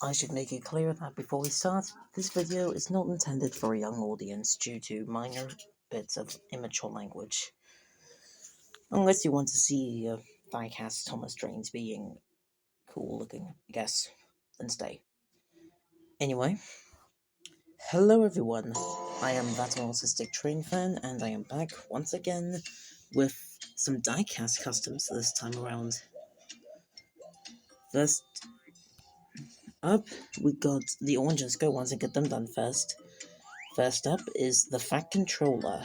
I should make it clear that before we start, this video is not intended for a young audience due to minor bits of immature language. Unless you want to see diecast Thomas Trains being cool looking, I guess, then stay. Anyway, hello everyone, I am that autistic train fan and I am back once again with some diecast customs this time around. First up, we got the orange and go ones and get them done first. First up is the Fat Controller.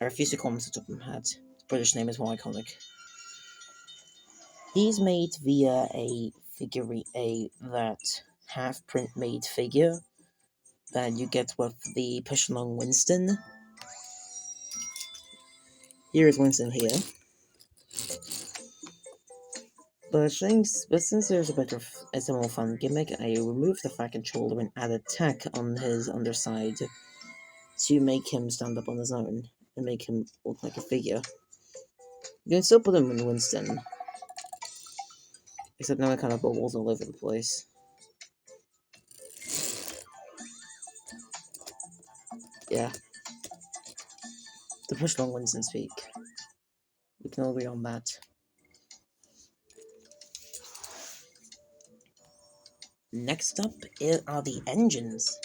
I refuse to call him the top of my head. The British name is more iconic. He's made via a that half print made figure that you get with the Push Along Winston. Here is Winston here. But since there's it's a more fun gimmick, I removed the Fat Controller and added tack on his underside to make him stand up on his own and make him look like a figure. You can still put him in Winston, except now it kind of bubbles all over the place. Yeah. The Push Along Winston speak. We can all agree on that. Next up are the engines.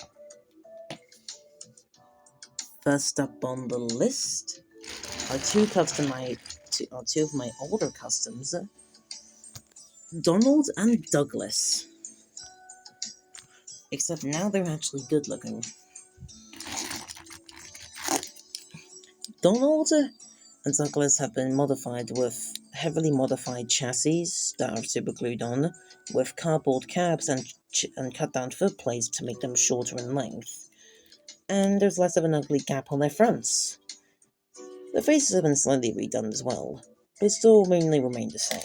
First up on the list are two of my older customs, Donald and Douglas. Except now they're actually good looking. Donald and Douglas have been modified with heavily modified chassis that are super glued on, with cardboard cabs and cut down foot plates to make them shorter in length. And there's less of an ugly gap on their fronts. The faces have been slightly redone as well, but still mainly remain the same.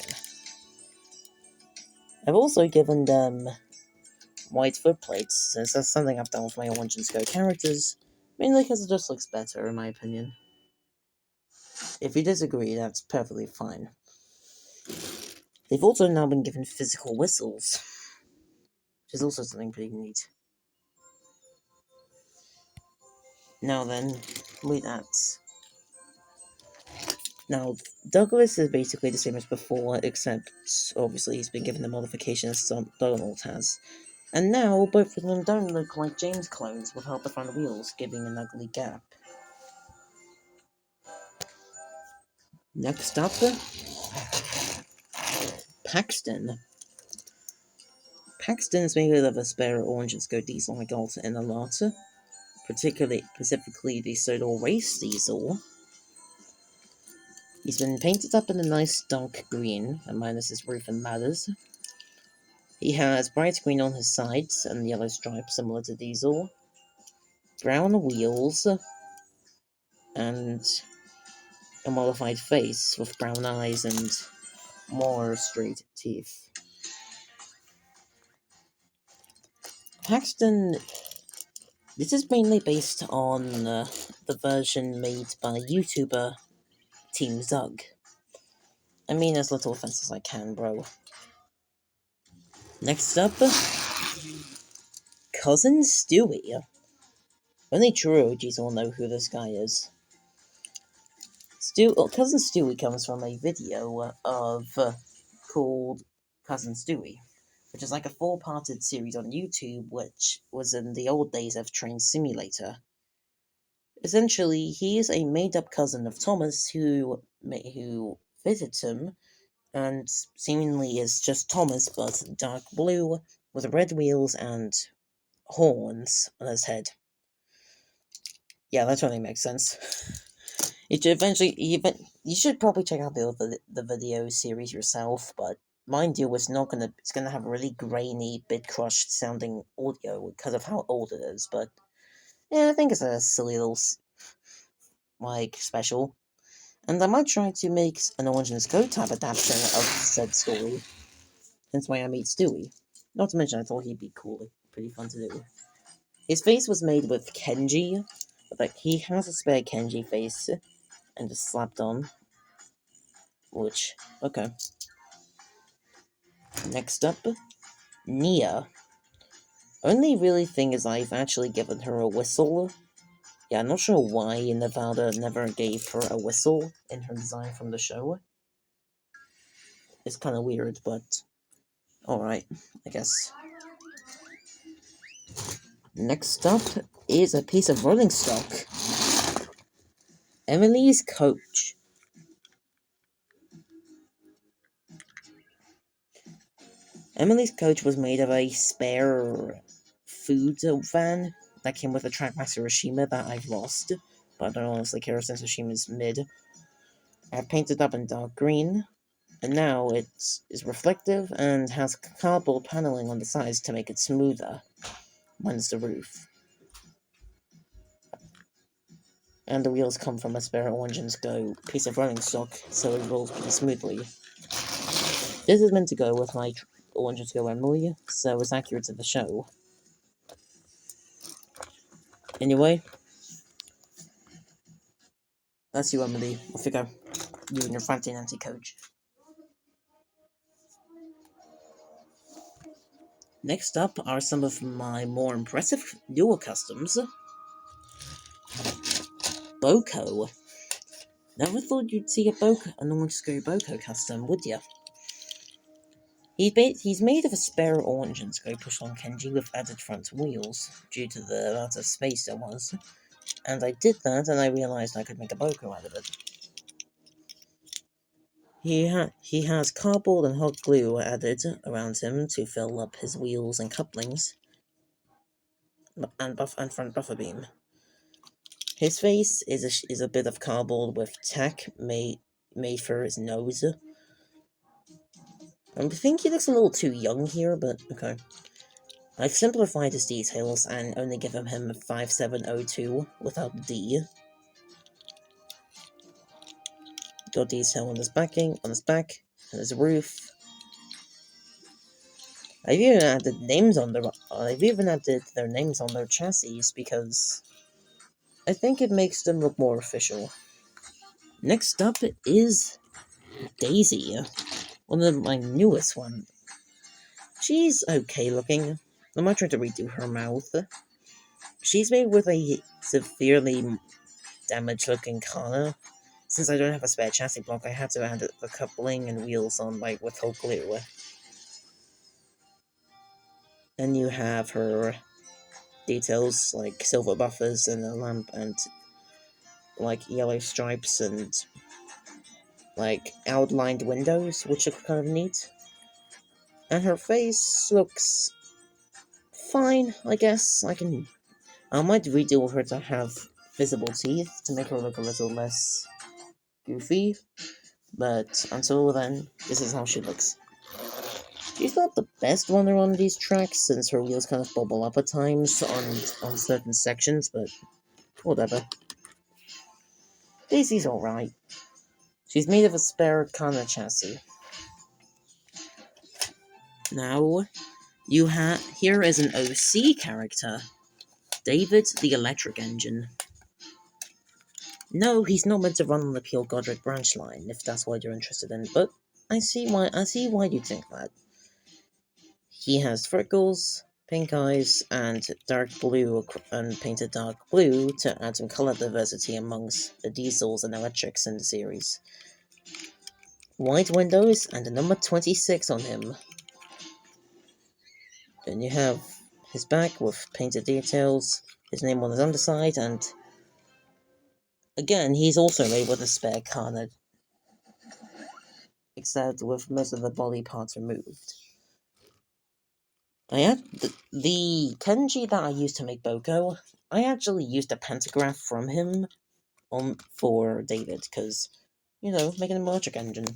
I've also given them white foot plates, since that's something I've done with my Orange and Go characters, mainly because it just looks better in my opinion. If you disagree, that's perfectly fine. They've also now been given physical whistles, which is also something pretty neat. Now then, wait that. Now, Douglas is basically the same as before, except obviously he's been given the modifications Donald has. And now, both of them don't look like James clones without the front wheels, giving an ugly gap. Next up, Paxton. Paxton is made of a spare Orange and Go diesel I got in a lot, specifically the Sodor Race diesel. He's been painted up in a nice dark green, and minus his roof and ladders. He has bright green on his sides and yellow stripes similar to diesel, brown wheels, and a modified face with brown eyes and more straight teeth. Paxton, this is mainly based on the version made by YouTuber Team Zug. I mean as little offense as I can, bro. Next up, Cousin Stewie. Only true OGs will know who this guy is. Cousin Stewie comes from a video called Cousin Stewie, which is like a 4-parted series on YouTube, which was in the old days of Train Simulator. Essentially, he is a made-up cousin of Thomas who visits him, and seemingly is just Thomas, but dark blue, with red wheels and horns on his head. Yeah, that totally makes sense. You should probably check out the video series yourself, but mind you, it's gonna have really grainy, bit crushed sounding audio because of how old it is, but yeah, I think it's a silly little, special. And I might try to make an Orange and Go type adaptation of said story. Hence why I made Stewie. Not to mention I thought he'd be cool, pretty fun to do. His face was made with Kenji, but he has a spare Kenji face, and just slapped on. Okay. Next up, Nia. Only really thing is I've actually given her a whistle. Yeah, I'm not sure why Nevada never gave her a whistle in her design from the show. It's kind of weird, but alright, I guess. Next up is a piece of rolling stock. Emily's coach. Emily's coach was made of a spare food van that came with a Trackmaster Oshima that I've lost, but I don't honestly care since Oshima's mid. I've painted up in dark green, and now it is reflective and has cardboard paneling on the sides to make it smoother, minus the roof. And the wheels come from a spare Orange and Go piece of rolling stock, so it rolls pretty smoothly. This is meant to go with my Orange and Go Emily, so it's accurate to the show. Anyway, that's you, Emily. Off you go. You and your fancy Nancy coach. Next up are some of my more impressive newer customs. Boko. Never thought you'd see an Orange Go Boko custom, would ya? He's made of a spare Orange and Go push-on Kenji with added front wheels, due to the amount of space there was. And I did that, and I realized I could make a Boko out of it. He has cardboard and hot glue added around him to fill up his wheels and couplings, and front buffer beam. His face is a bit of cardboard with tack made for his nose. I think he looks a little too young here, but okay. I've simplified his details and only given him 5702 without D. Got detail on his back, and his roof. I've even added their names on their chassis because I think it makes them look more official. Next up is Daisy, one of my newest ones. She's okay looking. I might try to redo her mouth. She's made with a severely damaged looking Kana. Since I don't have a spare chassis block, I had to add the coupling and wheels on with hot glue. And you have her details like silver buffers and a lamp and like yellow stripes and like outlined windows, which look kind of neat. And her face looks fine, I guess. I might redo her to have visible teeth to make her look a little less goofy, but until then, this is how she looks. She's not the best runner on these tracks, since her wheels kind of bobble up at times on certain sections, but whatever. Daisy's alright. She's made of a spare Kana chassis. Now, here is an OC character. David the Electric Engine. No, he's not meant to run on the pure Godric branch line, if that's what you're interested in, but I see why you think that. He has freckles, pink eyes, and dark blue and painted dark blue to add some color diversity amongst the diesels and electrics in the series. White windows and the number 26 on him. Then you have his back with painted details, his name on his underside, and again, he's also made with a spare Kana, except with most of the body parts removed. The Kenji that I used to make Boko, I actually used a pantograph from him for David, because, making an electric engine.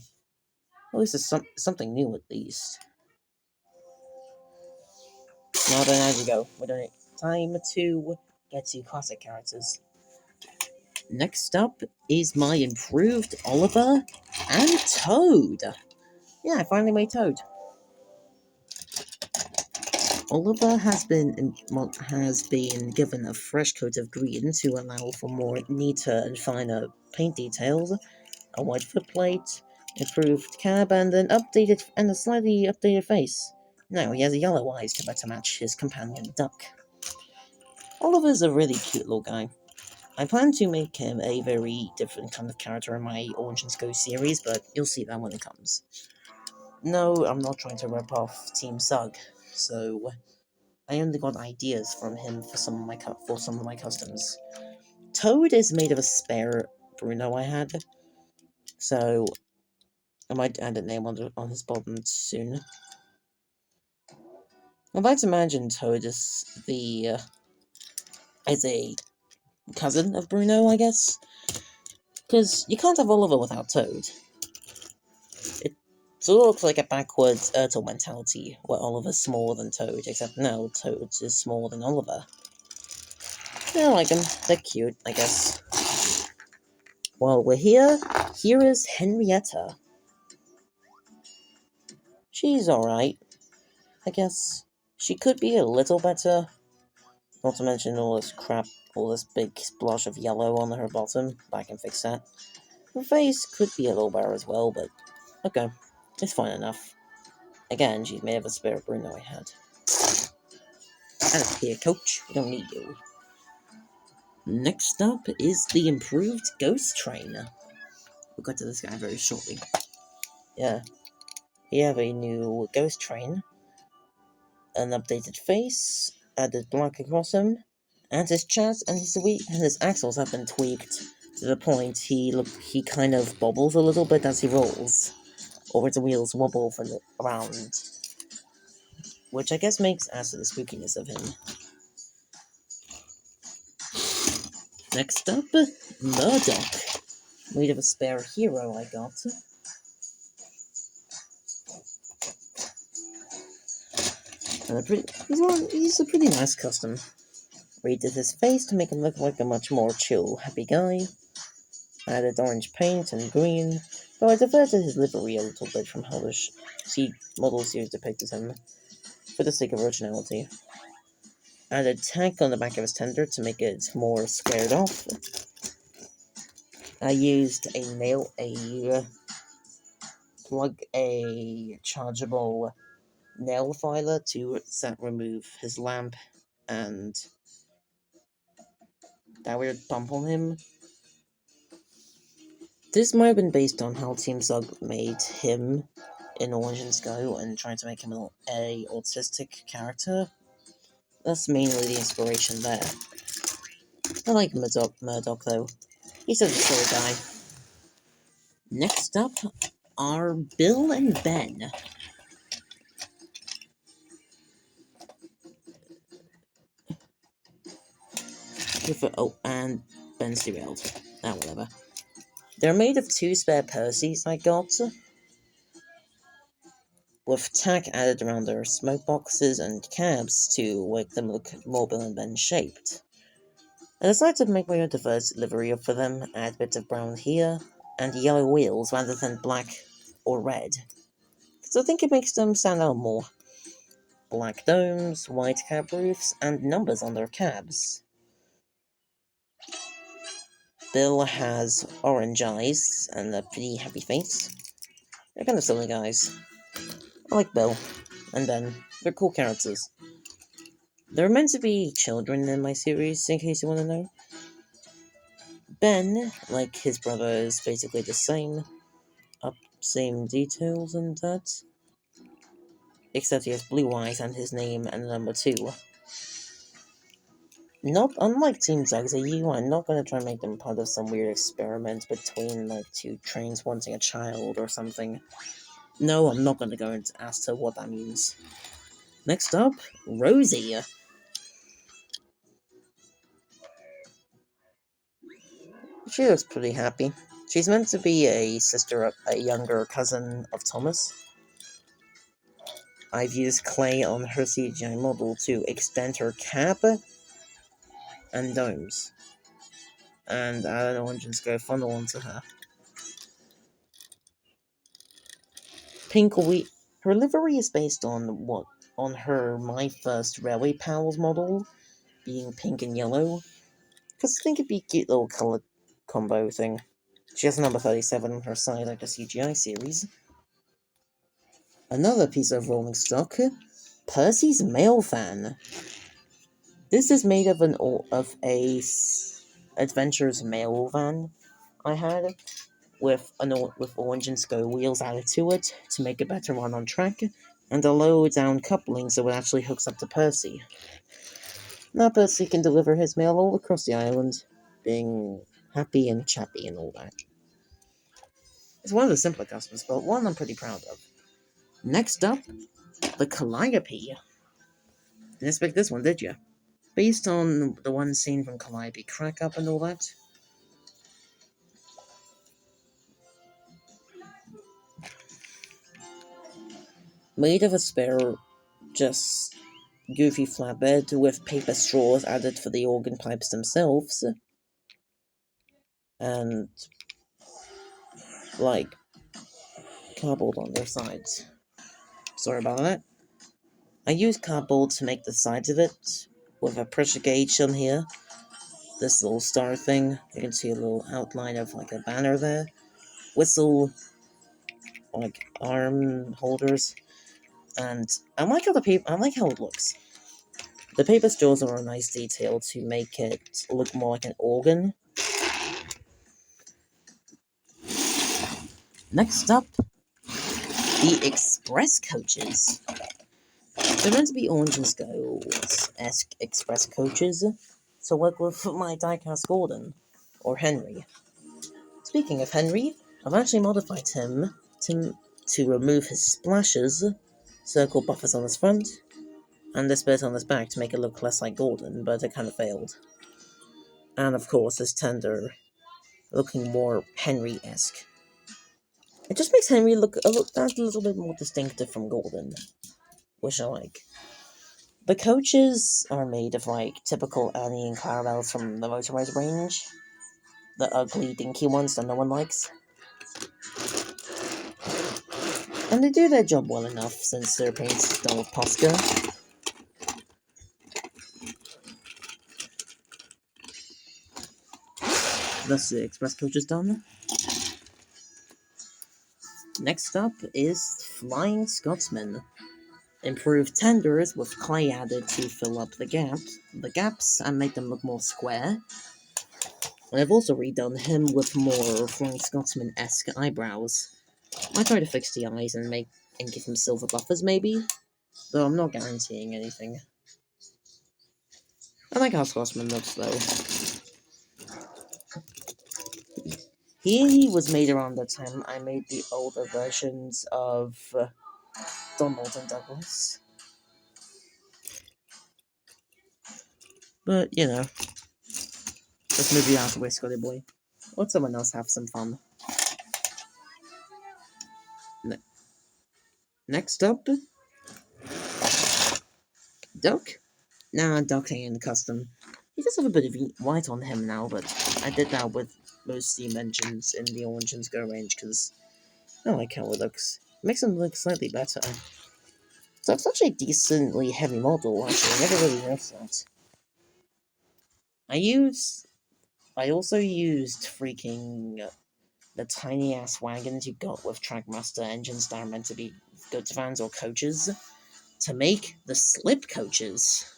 At least it's something new, at least. Now then, as you go, we don't need time to get to classic characters. Next up is my improved Oliver and Toad. Yeah, I finally made Toad. Oliver has been given a fresh coat of green to allow for more neater and finer paint details, a white footplate, improved cab, and a slightly updated face. Now he has yellow eyes to better match his companion Duck. Oliver's a really cute little guy. I plan to make him a very different kind of character in my Origins Go series, but you'll see that when it comes. No, I'm not trying to rip off Team Sug, so I only got ideas from him for some of my customs. Toad is made of a spare Bruno I had, so I might add a name on his bottom soon. I'd like to imagine Toad is as a cousin of Bruno, I guess, because you can't have Oliver without Toad. It sort of looks like a backwards Ertl mentality, where Oliver's smaller than Toad, except now Toad is smaller than Oliver. I like them. They're cute, I guess. While we're here is Henrietta. She's alright, I guess. She could be a little better. Not to mention all this crap, all this big splotch of yellow on her bottom, but I can fix that. Her face could be a little better as well, but okay, it's fine enough. Again, she's made of a spare Bruno I had. And here, coach, we don't need you. Next up is the improved Ghost Train. We'll get to this guy very shortly. Yeah, we have a new Ghost Train, an updated face, added black across him, and his chest and his axles have been tweaked to the point he kind of bobbles a little bit as he rolls, or the wheels wobble around, which I guess adds to the spookiness of him. Next up, Murdoch, made of a spare hero I got. He's a pretty nice custom. Redid his face to make him look like a much more chill, happy guy. Added orange paint and green, though I diverted his livery a little bit from how the models used depicted him, for the sake of originality. Added tack on the back of his tender to make it more squared off. I used a chargeable nail filer to remove his lamp and that weird pump on him. This might have been based on how Team Zug made him in Origins Go and trying to make him a autistic character. That's mainly the inspiration there. I like Murdoch though. He's such a silly guy. Next up are Bill and Ben. And Ben Stewart. Whatever. They're made of 2 spare Percys I got, with tack added around their smoke boxes and cabs to make them look more Bill and Ben shaped. I decided to make my own diverse livery for them, add bits of brown here, and yellow wheels rather than black or red, because I think it makes them stand out more. Black domes, white cab roofs, and numbers on their cabs. Bill has orange eyes and a pretty happy face. They're kind of silly guys. I like Bill and Ben. They're cool characters. They're meant to be children in my series, in case you want to know. Ben, like his brother, is basically the same details and that. Except he has blue eyes and his name and number 2. Not unlike Team Zug's, you are not going to try and make them part of some weird experiment between, like, 2 trains wanting a child or something. No, I'm not going to go into as to what that means. Next up, Rosie. She looks pretty happy. She's meant to be a younger cousin of Thomas. I've used clay on her CGI model to extend her cap and domes, and add an Origins Go funnel onto her. Her livery is based on her My First Railway Pals model, being pink and yellow, because I think it'd be a cute little colour combo thing. She has number 37 on her side like the CGI series. Another piece of rolling stock Percy's mail fan. This is made of adventurer's mail van I had with orange and SCO wheels added to it to make it better run on track, and a low down coupling so it actually hooks up to Percy. Now Percy can deliver his mail all across the island, being happy and chappy and all that. It's one of the simpler customs, but one I'm pretty proud of. Next up, the Calliope. Didn't expect this one, did you? Based on the one scene from Calliope Crack Up and all that. Made of a spare, just goofy flatbed with paper straws added for the organ pipes themselves. And, like, cardboard on their sides. Sorry about that. I used cardboard to make the sides of it, with a pressure gauge on here. This little star thing, you can see a little outline of like a banner there. Whistle, like arm holders, and I like how it looks. The paper straws are a nice detail to make it look more like an organ. Next up, the express coaches. They're meant to be Orange and SCO-esque express coaches, to work with my diecast Gordon, or Henry. Speaking of Henry, I've actually modified him to remove his splashes, circle buffers on his front, and this bit on his back to make it look less like Gordon, but it kind of failed. And of course, his tender looking more Henry-esque. It just makes Henry look a little bit more distinctive from Gordon, which I like. The coaches are made of like typical Annie and Clarabelles from the Motorized range, the ugly, dinky ones that no one likes. And they do their job well enough since they're painted done with Posca. Thus the express coach is done. Next up is Flying Scotsman. Improved tenders with clay added to fill up the gaps and make them look more square. And I've also redone him with more Flying Scotsman-esque eyebrows. I try to fix the eyes and give him silver buffers maybe, though I'm not guaranteeing anything. I like how Scotsman looks though. He was made around the time I made the older versions of Donald and Douglas. But, you know, let's move you out of the way, Scotty boy. Let someone else have some fun. Next up, Duck. Nah, Duck ain't custom. He does have a bit of white on him now, but I did that with most steam engines in the Orange and SCO range because I like how it looks. It makes him look slightly better. So it's such a decently heavy model, actually. I never really noticed that. I also used freaking the tiny ass wagons you got with Trackmaster engines that are meant to be goods vans or coaches to make the slip coaches.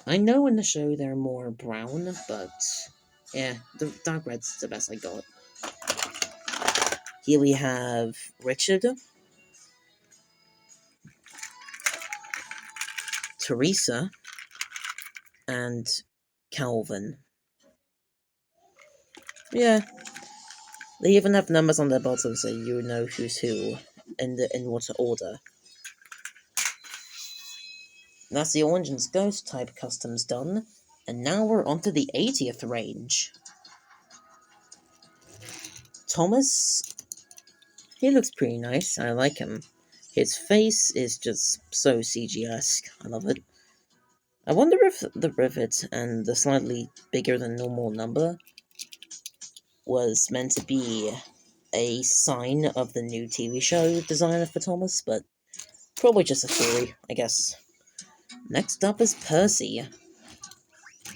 I know in the show they're more brown, but yeah, the dark red's the best I got. Here we have Richard, Teresa, and Calvin. Yeah, they even have numbers on their bottom so you know who's who in what order. That's the Orange and Ghost type customs done, and now we're onto the 80th range. Thomas, he looks pretty nice, I like him. His face is just so CG-esque, I love it. I wonder if the rivet and the slightly bigger than normal number was meant to be a sign of the new TV show designer for Thomas, but probably just a theory, I guess. Next up is Percy.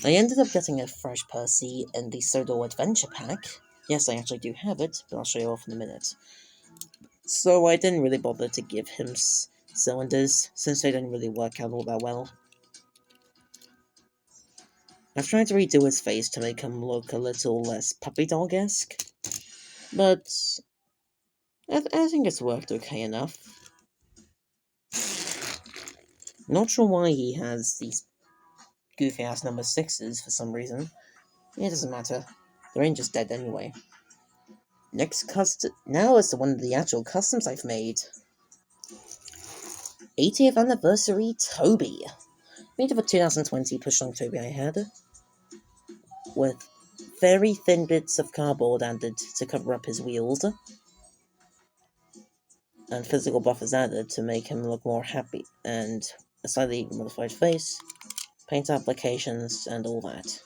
I ended up getting a fresh Percy in the Sodor Adventure Pack. Yes, I actually do have it, but I'll show you off in a minute. So I didn't really bother to give him cylinders, since they didn't really work out all that well. I've tried to redo his face to make him look a little less puppy dog-esque, but I think it's worked okay enough. Not sure why he has these goofy-ass number 6s for some reason. It doesn't matter. The ranger's dead anyway. Now is the one of the actual customs I've made. 80th anniversary Toby. Made of a 2020 push-long Toby I had, with very thin bits of cardboard added to cover up his wheels, and physical buffers added to make him look more happy, and a slightly modified face, paint applications, and all that.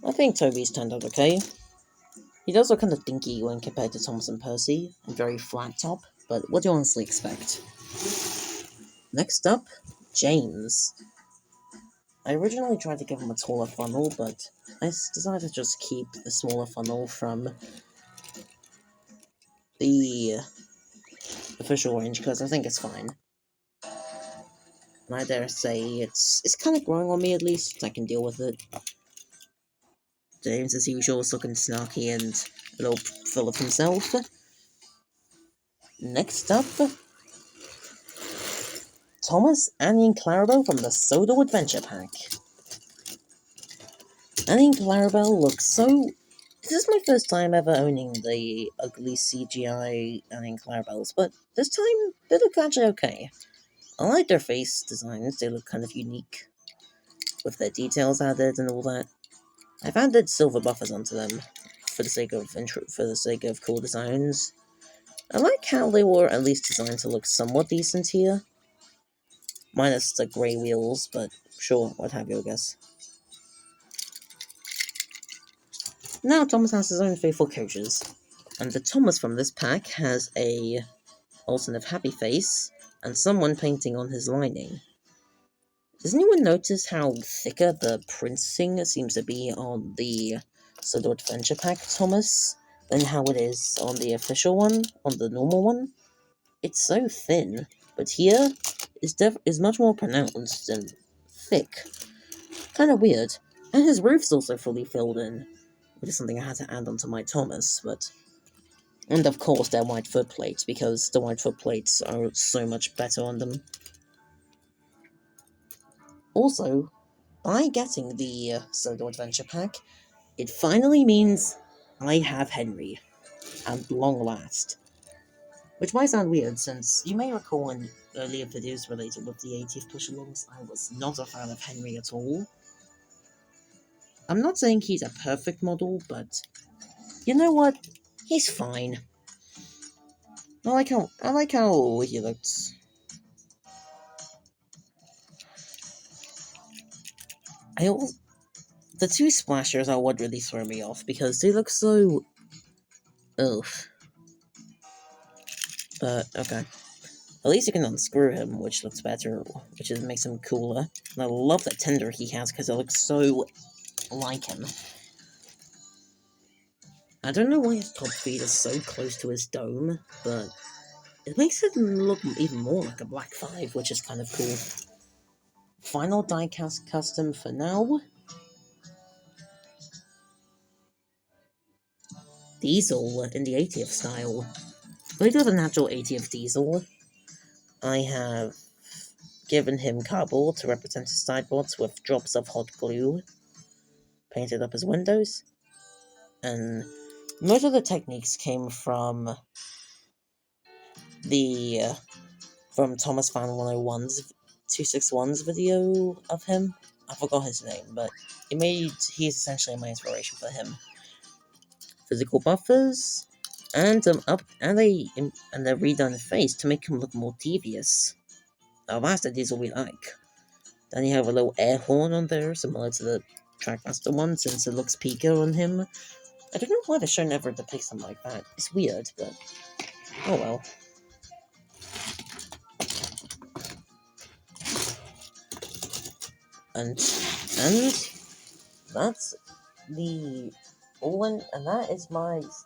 I think Toby's turned out okay. He does look kind of dinky when compared to Thomas and Percy, and very flat top, but what do you honestly expect? Next up, James. I originally tried to give him a taller funnel, but I decided to just keep the smaller funnel from the official range, because I think it's fine. And I dare say it's kind of growing on me at least. I can deal with it. James, as usual, is looking snarky and a little full of himself. Next up, Thomas, Annie, and Clarabelle from the Sodor Adventure Pack. Annie and Clarabelle look so... This is my first time ever owning the ugly CGI Annie and Clarabelles, but this time they look actually okay. I like their face designs, they look kind of unique, with their details added and all that. I've added silver buffers onto them, for the sake of cool designs. I like how they were at least designed to look somewhat decent here. Minus the grey wheels, but sure, what have you, I guess. Now Thomas has his own faithful coaches, and the Thomas from this pack has a alternate happy face, and someone painting on his lining. Does anyone notice how thicker the printing seems to be on the Sodor Adventure Pack Thomas than how it is on the official one, on the normal one? It's so thin, but here is much more pronounced and thick. Kind of weird. And his roof's also fully filled in, which is something I had to add onto my Thomas, but... And of course they're white foot plates, because the white foot plates are so much better on them. Also, by getting the Sodor Adventure Pack, it finally means I have Henry, at long last. Which might sound weird, since you may recall in earlier videos related with the 80th push-alongs, I was not a fan of Henry at all. I'm not saying he's a perfect model, but you know what? He's fine. I like how he looks. The two splashers are what really throw me off, because they look so... Oof. But, okay. At least you can unscrew him, which looks better, makes him cooler. And I love that tender he has, because it looks so like him. I don't know why his top feet are so close to his dome, but it makes it look even more like a Black 5, which is kind of cool. Final diecast custom for now. Diesel in the 80th style. I do have a natural 80th Diesel. I have given him cardboard to represent his sideboards with drops of hot glue painted up his windows. And most of the techniques came from from Thomas Fan 101's 261's video of him. I forgot his name, but he's essentially my inspiration for him. Physical buffers, and a redone face to make him look more devious. Now that's the Diesel we like. Then you have a little air horn on there, similar to the Trackmaster one, since it looks Pika on him. I don't know why the show never depicts him like that. It's weird, but oh well. And that's the all-in, and that is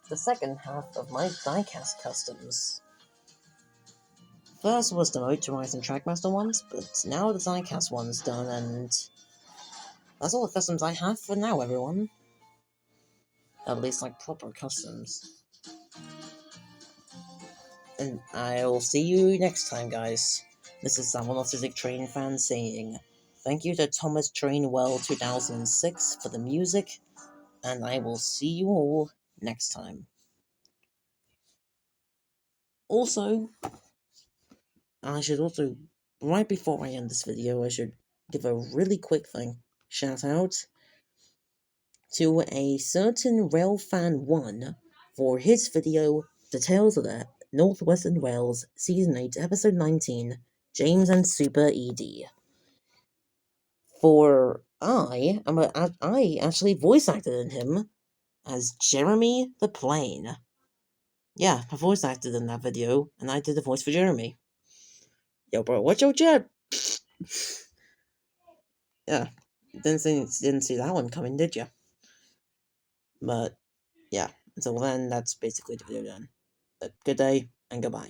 the second half of my diecast customs. First was the Motorized and Trackmaster ones, but now the Diecast one's done, and that's all the customs I have for now, everyone. At least, like, proper customs. And I'll see you next time, guys. This is Sam, Autistic Train fan, saying thank you to Thomas Trainwell 2006 for the music, and I will see you all next time. Also, right before I end this video, I should give a really quick shout out to a certain Railfan1 for his video, The Tales of the Northwestern Rails, Season 8, Episode 19, James and Super ED. For I actually voice acted in him as Jeremy the Plane. Yeah, I voice acted in that video, and I did the voice for Jeremy. Yo, bro, what's your jet? Yeah, didn't see that one coming, did you? But yeah, until then, that's basically the video done. But good day and goodbye.